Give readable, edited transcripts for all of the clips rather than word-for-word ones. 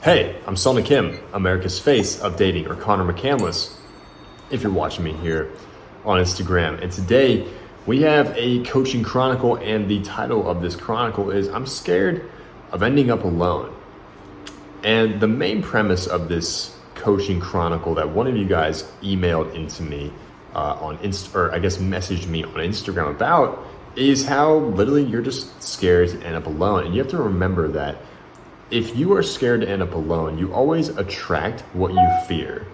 Hey, I'm Sona Kim, America's face of dating, or Connor McCandless, if you're watching me here on Instagram. And today we have a coaching chronicle, and the title of this chronicle is I'm Scared of Ending Up Alone. And the main premise of this coaching chronicle that one of you guys emailed into me messaged me on Instagram about is how literally you're just scared to end up alone. And you have to remember that if you are scared to end up alone, you always attract what you fear.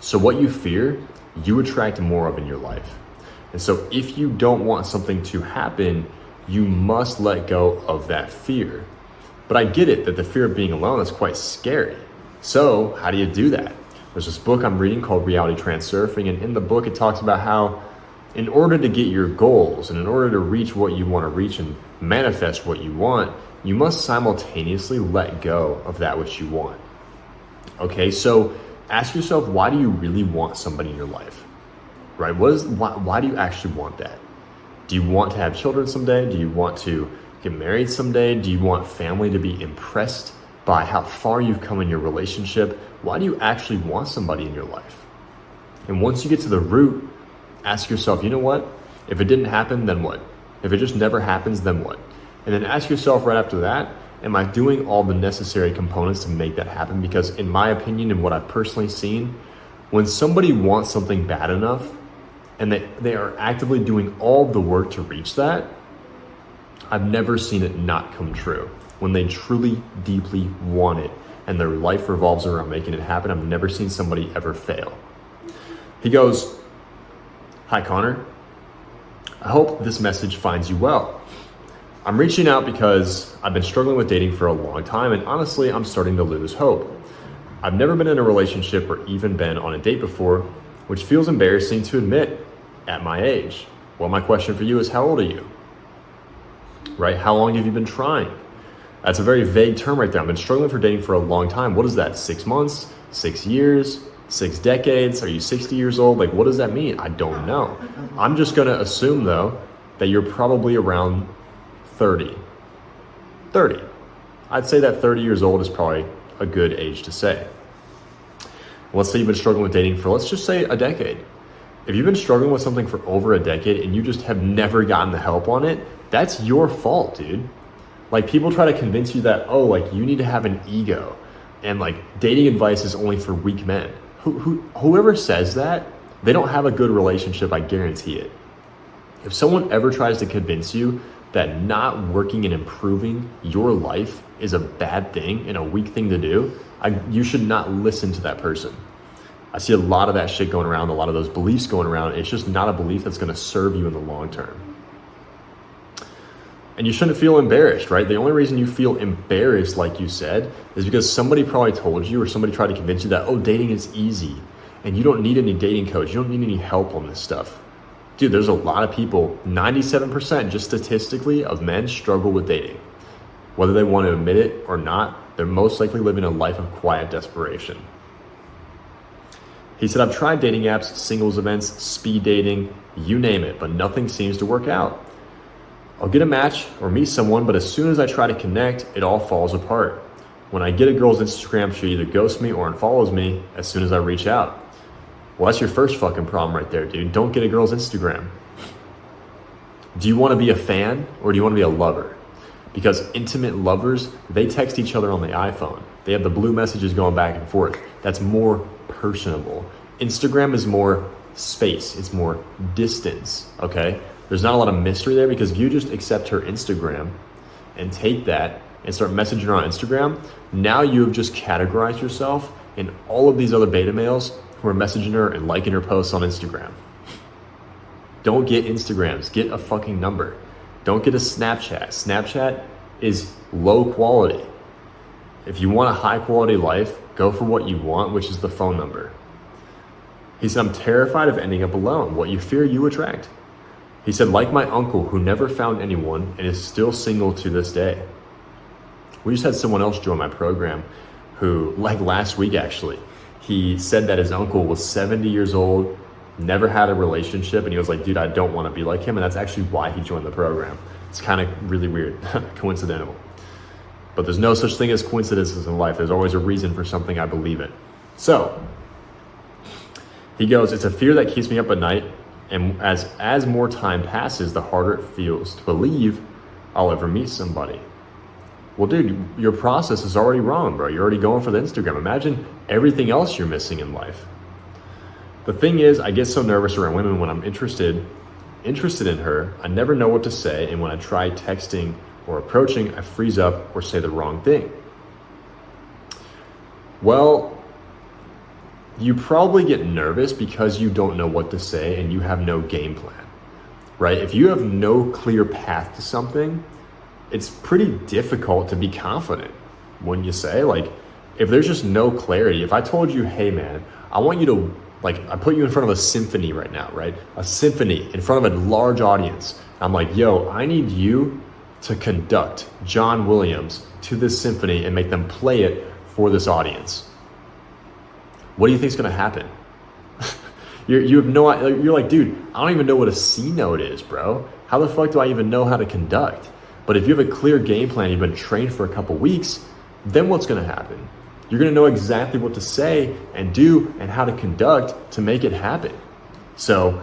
So what you fear, you attract more of in your life. And so if you don't want something to happen, you must let go of that fear. But I get it that the fear of being alone is quite scary. So how do you do that? There's this book I'm reading called Reality Transurfing, and in the book it talks about how in order to get your goals and in order to reach what you want to reach and manifest what you want, you must simultaneously let go of that which you want. Okay, so ask yourself, why do you really want somebody in your life? Right? Why do you actually want that? Do you want to have children someday? Do you want to get married someday? Do you want family to be impressed by how far you've come in your relationship? Why do you actually want somebody in your life? And once you get to the root, ask yourself, you know what? If it didn't happen, then what? If it just never happens, then what? And then ask yourself right after that, am I doing all the necessary components to make that happen? Because in my opinion and what I've personally seen, when somebody wants something bad enough and they are actively doing all the work to reach that, I've never seen it not come true. When they truly, deeply want it and their life revolves around making it happen, I've never seen somebody ever fail. He goes, "Hi Connor, I hope this message finds you well. I'm reaching out because I've been struggling with dating for a long time, and honestly, I'm starting to lose hope. I've never been in a relationship or even been on a date before, which feels embarrassing to admit at my age. Well, my question for you is, how old are you? Right? How long have you been trying? That's a very vague term right there. I've been struggling for dating for a long time. What is that? 6 months? 6 years? 6 decades? Are you 60 years old? Like, what does that mean? I don't know. I'm just going to assume, though, that you're probably around 30. I'd say that 30 years old is probably a good age to say. Let's say you've been struggling with dating for, let's just say, a decade. If you've been struggling with something for over a decade and you just have never gotten the help on it, that's your fault, dude. Like, people try to convince you that, oh, like, you need to have an ego and like dating advice is only for weak men. Whoever says that, they don't have a good relationship, I guarantee it. If someone ever tries to convince you that not working and improving your life is a bad thing and a weak thing to do, you should not listen to that person. I see a lot of that shit going around, a lot of those beliefs going around. It's just not a belief that's going to serve you in the long term. And you shouldn't feel embarrassed, right? The only reason you feel embarrassed, like you said, is because somebody probably told you or somebody tried to convince you that, oh, dating is easy and you don't need any dating coach. You don't need any help on this stuff. Dude, there's a lot of people, 97% just statistically of men struggle with dating. Whether they want to admit it or not, they're most likely living a life of quiet desperation. He said, I've tried dating apps, singles events, speed dating, you name it, but nothing seems to work out. I'll get a match or meet someone, but as soon as I try to connect, it all falls apart. When I get a girl's Instagram, she either ghosts me or unfollows me as soon as I reach out. Well, that's your first fucking problem right there, dude. Don't get a girl's Instagram. Do you want to be a fan or do you want to be a lover? Because intimate lovers, they text each other on the iPhone. They have the blue messages going back and forth. That's more personable. Instagram is more space. It's more distance, okay? There's not a lot of mystery there, because if you just accept her Instagram and take that and start messaging her on Instagram, now you have just categorized yourself in all of these other beta males who are messaging her and liking her posts on Instagram. Don't get Instagrams, get a fucking number. Don't get a Snapchat. Snapchat is low quality. If you want a high quality life, go for what you want, which is the phone number. He said, I'm terrified of ending up alone. What you fear, you attract. He said, like my uncle who never found anyone and is still single to this day. We just had someone else join my program who, like last week actually, he said that his uncle was 70 years old, never had a relationship, and he was like, dude, I don't want to be like him, and that's actually why he joined the program. It's kind of really weird, coincidental. But there's no such thing as coincidences in life. There's always a reason for something I believe in. So he goes, it's a fear that keeps me up at night. And as more time passes, the harder it feels to believe I'll ever meet somebody. Well, dude, your process is already wrong, bro. You're already going for the Instagram. Imagine everything else you're missing in life. The thing is, I get so nervous around women when I'm interested in her. I never know what to say. And when I try texting or approaching, I freeze up or say the wrong thing. Well, you probably get nervous because you don't know what to say and you have no game plan, right? If you have no clear path to something, it's pretty difficult to be confident. Wouldn't you say? Like, if there's just no clarity, if I told you, hey man, I want you to, like, I put you in front of a symphony right now, right? A symphony in front of a large audience. I'm like, yo, I need you to conduct John Williams to this symphony and make them play it for this audience. What do you think is gonna happen? You have no idea. You're like, dude, I don't even know what a C note is, bro. How the fuck do I even know how to conduct? But if you have a clear game plan, you've been trained for a couple weeks, then what's gonna happen? You're gonna know exactly what to say and do and how to conduct to make it happen. So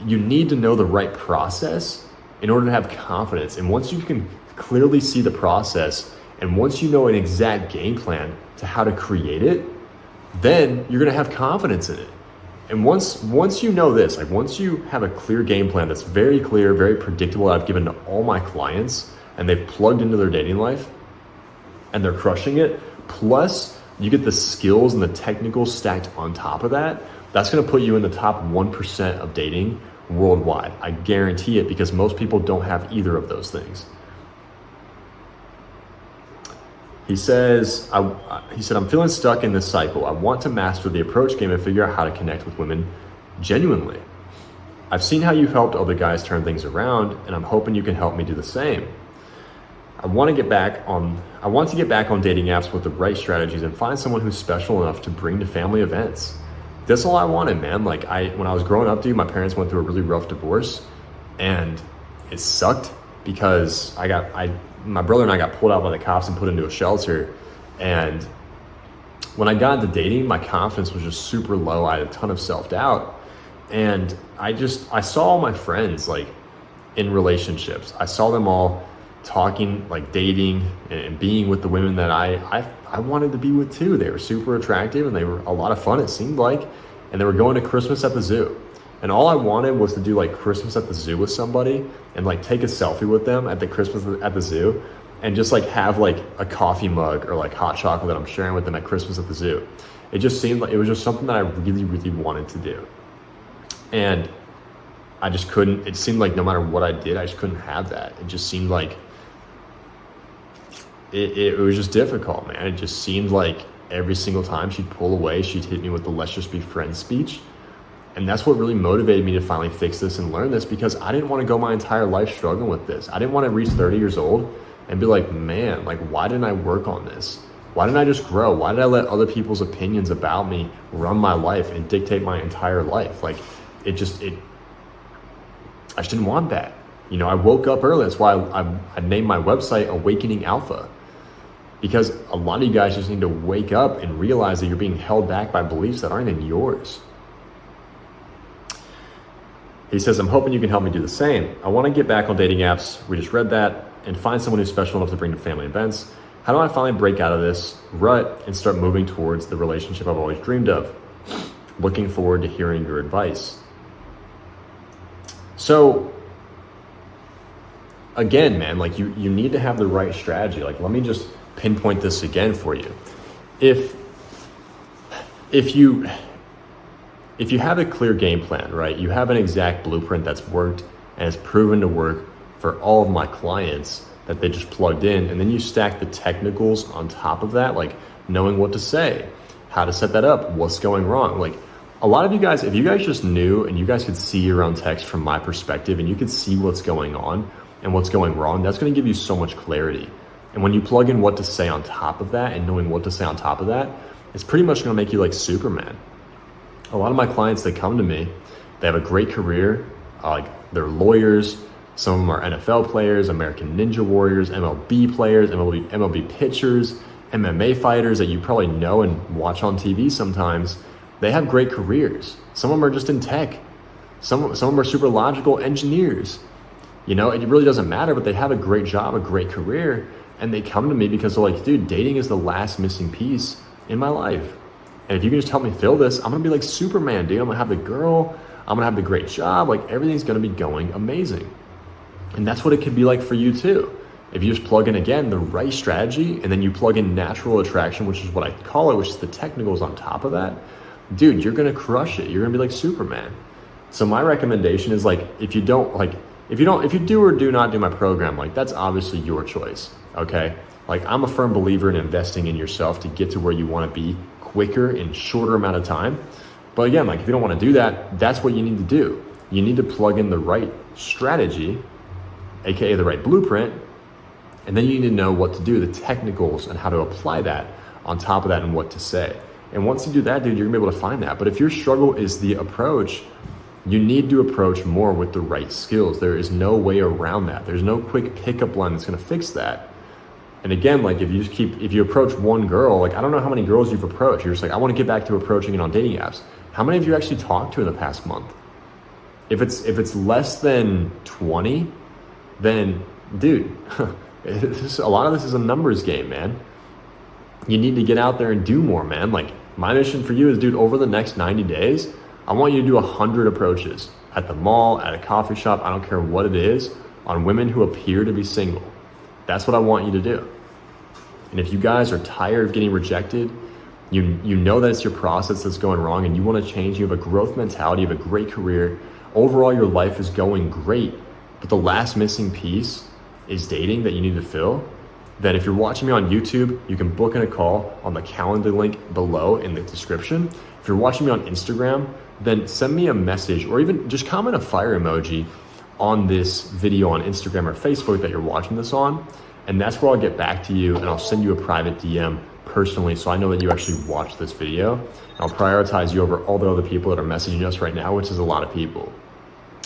you need to know the right process in order to have confidence. And once you can clearly see the process, and once you know an exact game plan to how to create it, then you're gonna have confidence in it. And once you know this, like once you have a clear game plan that's very clear, very predictable, that I've given to all my clients, and they've plugged into their dating life, and they're crushing it, plus you get the skills and the technicals stacked on top of that, that's gonna put you in the top 1% of dating worldwide. I guarantee it, because most people don't have either of those things. He says, I'm feeling stuck in this cycle. I want to master the approach game and figure out how to connect with women genuinely. I've seen how you've helped other guys turn things around, and I'm hoping you can help me do the same. I want to get back on dating apps with the right strategies and find someone who's special enough to bring to family events. That's all I wanted, man. Like when I was growing up, dude, my parents went through a really rough divorce, and it sucked because my brother and I got pulled out by the cops and put into a shelter. And when I got into dating, my confidence was just super low. I had a ton of self-doubt. And I saw all my friends like in relationships. I saw them all talking, like dating and being with the women that I wanted to be with too. They were super attractive and they were a lot of fun, it seemed like. And they were going to Christmas at the zoo. And all I wanted was to do like Christmas at the zoo with somebody and like take a selfie with them at the Christmas at the zoo and just like have like a coffee mug or like hot chocolate that I'm sharing with them at Christmas at the zoo. It just seemed like it was just something that I really, really wanted to do. And I just couldn't, it seemed like no matter what I did, I just couldn't have that. It just seemed like, it was just difficult, man. It just seemed like every single time she'd pull away, she'd hit me with the let's just be friends speech. And that's what really motivated me to finally fix this and learn this, because I didn't want to go my entire life struggling with this. I didn't want to reach 30 years old and be like, man, like, why didn't I work on this? Why didn't I just grow? Why did I let other people's opinions about me run my life and dictate my entire life? Like, I just didn't want that. You know, I woke up early. That's why I named my website Awakening Alpha, because a lot of you guys just need to wake up and realize that you're being held back by beliefs that aren't even yours. He says, I'm hoping you can help me do the same. I want to get back on dating apps. We just read that, and find someone who's special enough to bring to family events. How do I finally break out of this rut and start moving towards the relationship I've always dreamed of? Looking forward to hearing your advice. So again, man, like you need to have the right strategy. Like, let me just pinpoint this again for you. If you have a clear game plan, right? You have an exact blueprint that's worked and has proven to work for all of my clients that they just plugged in, and then you stack the technicals on top of that, like knowing what to say, how to set that up, what's going wrong. Like, a lot of you guys, if you guys just knew and you guys could see your own text from my perspective and you could see what's going on and what's going wrong, that's going to give you so much clarity. And when you plug in what to say on top of that and knowing what to say on top of that, it's pretty much going to make you like Superman. A lot of my clients, they come to me, they have a great career, like they're lawyers, Some of them are NFL players, American Ninja Warriors, MLB players, MLB pitchers, MMA fighters that you probably know and watch on TV sometimes. They have great careers. Some of them are just in tech. Some of them are super logical engineers. You know, it really doesn't matter, but they have a great job, a great career, and they come to me because they're like, dude, dating is the last missing piece in my life. And if you can just help me fill this, I'm gonna be like Superman, dude. I'm gonna have the girl, I'm gonna have the great job, like everything's gonna be going amazing. And that's what it could be like for you too. If you just plug in, again, the right strategy, and then you plug in natural attraction, which is what I call it, which is the technicals on top of that, dude, you're gonna crush it. You're gonna be like Superman. So my recommendation is like, if you do or do not do my program, like that's obviously your choice, okay? Like I'm a firm believer in investing in yourself to get to where you wanna be quicker in shorter amount of time. But again, like if you don't wanna do that, that's what you need to do. You need to plug in the right strategy, AKA the right blueprint, and then you need to know what to do, the technicals and how to apply that on top of that and what to say. And once you do that, dude, you're gonna be able to find that. But if your struggle is the approach, you need to approach more with the right skills. There is no way around that. There's no quick pickup line that's gonna fix that. And again, like if you approach one girl, like I don't know how many girls you've approached. You're just like, I wanna get back to approaching it on dating apps. How many of you actually talked to in the past month? If it's less than 20, then dude, a lot of this is a numbers game, man. You need to get out there and do more, man. Like my mission for you is, dude, over the next 90 days, I want you to do 100 approaches at the mall, at a coffee shop, I don't care what it is, on women who appear to be single. That's what I want you to do. And if you guys are tired of getting rejected, you know that it's your process that's going wrong and you want to change, you have a growth mentality, you have a great career, overall your life is going great, but the last missing piece is dating that you need to fill, then if you're watching me on YouTube, you can book in a call on the calendar link below in the description. If you're watching me on Instagram, then send me a message or even just comment a fire emoji on this video on Instagram or Facebook that you're watching this on. And that's where I'll get back to you and I'll send you a private DM personally so I know that you actually watched this video. And I'll prioritize you over all the other people that are messaging us right now, which is a lot of people.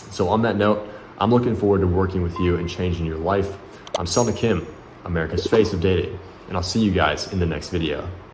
So on that note, I'm looking forward to working with you and changing your life. I'm Selma Kim, America's Face of Dating, and I'll see you guys in the next video.